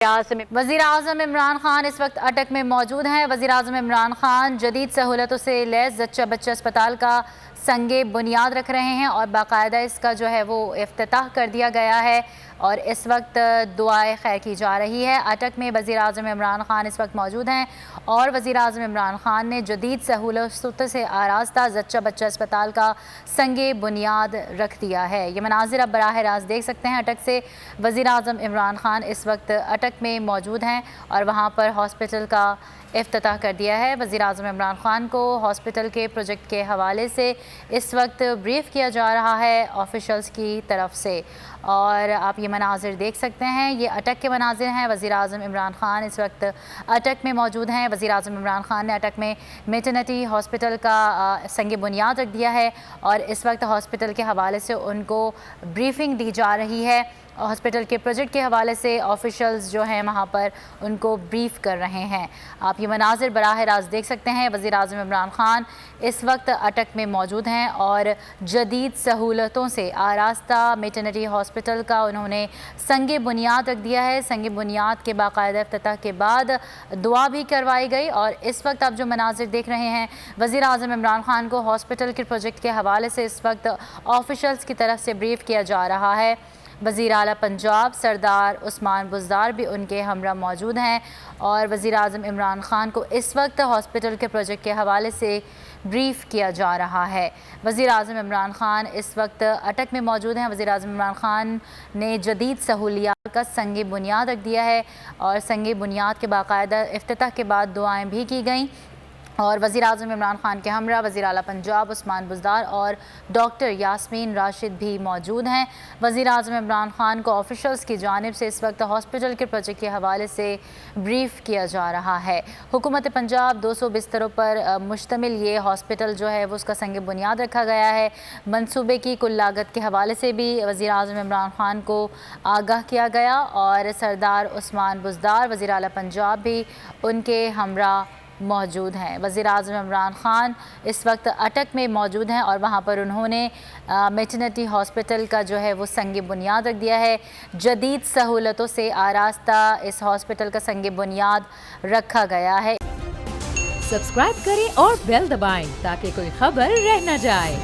وزیر اعظم عمران خان اس وقت اٹک میں موجود ہیں۔ وزیر اعظم عمران خان جدید سہولتوں سے لیس زچہ بچہ اسپتال کا سنگ بنیاد رکھ رہے ہیں اور باقاعدہ اس کا جو ہے وہ افتتاح کر دیا گیا ہے اور اس وقت دعائے خیر کی جا رہی ہے۔ اٹک میں وزیر اعظم عمران خان اس وقت موجود ہیں اور وزیر اعظم عمران خان نے جدید سہولتوں سے آراستہ زچہ بچہ اسپتال کا سنگ بنیاد رکھ دیا ہے۔ یہ مناظر اب براہ راست دیکھ سکتے ہیں اٹک سے۔ وزیر اعظم عمران خان اس وقت اٹک میں موجود ہیں اور وہاں پر ہاسپٹل کا افتتاح کر دیا ہے۔ وزیر اعظم عمران خان کو ہاسپٹل کے پروجیکٹ کے حوالے سے اس وقت بریف کیا جا رہا ہے آفیشلز کی طرف سے، اور آپ یہ مناظر دیکھ سکتے ہیں، یہ اٹک کے مناظر ہیں۔ وزیر اعظم عمران خان اس وقت اٹک میں موجود ہیں۔ وزیر اعظم عمران خان نے اٹک میں میٹرنٹی ہاسپٹل کا سنگ بنیاد رکھ دیا ہے اور اس وقت ہاسپٹل کے حوالے سے ان کو بریفنگ دی جا رہی ہے۔ ہاسپٹل کے پروجیکٹ کے حوالے سے آفیشلز جو ہیں وہاں پر ان کو بریف کر رہے ہیں۔ آپ یہ مناظر براہ راست دیکھ سکتے ہیں۔ وزیر اعظم عمران خان اس وقت اٹک میں موجود ہیں اور جدید سہولتوں سے آراستہ میٹرنٹی ہاسپٹل کا انہوں نے سنگ بنیاد رکھ دیا ہے۔ سنگ بنیاد کے باقاعدہ افتتاح کے بعد دعا بھی کروائی گئی اور اس وقت آپ جو مناظر دیکھ رہے ہیں، وزیر اعظم عمران خان کو ہاسپٹل کے پروجیکٹ کے حوالے سے اس وقت آفیشلز کی طرف سے بریف کیا جا رہا ہے۔ وزیر اعلیٰ پنجاب سردار عثمان بزدار بھی ان کے ہمراہ موجود ہیں اور وزیر اعظم عمران خان کو اس وقت ہاسپٹل کے پروجیکٹ کے حوالے سے بریف کیا جا رہا ہے۔ وزیر اعظم عمران خان اس وقت اٹک میں موجود ہیں۔ وزیر اعظم عمران خان نے جدید سہولیات کا سنگ بنیاد رکھ دیا ہے اور سنگ بنیاد کے باقاعدہ افتتاح کے بعد دعائیں بھی کی گئیں، اور وزیر اعظم عمران خان کے ہمراہ وزیر اعلیٰ پنجاب عثمان بزدار اور ڈاکٹر یاسمین راشد بھی موجود ہیں۔ وزیر اعظم عمران خان کو آفیشلز کی جانب سے اس وقت ہاسپٹل کے پروجیکٹ کے حوالے سے بریف کیا جا رہا ہے۔ حکومت پنجاب 200 بستروں پر مشتمل یہ ہاسپٹل جو ہے وہ اس کا سنگ بنیاد رکھا گیا ہے۔ منصوبے کی کل لاگت کے حوالے سے بھی وزیر اعظم عمران خان کو آگاہ کیا گیا اور سردار عثمان بزدار وزیر اعلیٰ پنجاب بھی ان کے ہمراہ موجود ہیں۔ وزیر اعظم عمران خان اس وقت اٹک میں موجود ہیں اور وہاں پر انہوں نے میٹرنٹی ہاسپٹل کا جو ہے وہ سنگ بنیاد رکھ دیا ہے۔ جدید سہولتوں سے آراستہ اس ہاسپٹل کا سنگ بنیاد رکھا گیا ہے۔ سبسکرائب کریں اور بیل دبائیں تاکہ کوئی خبر رہ نہ جائے۔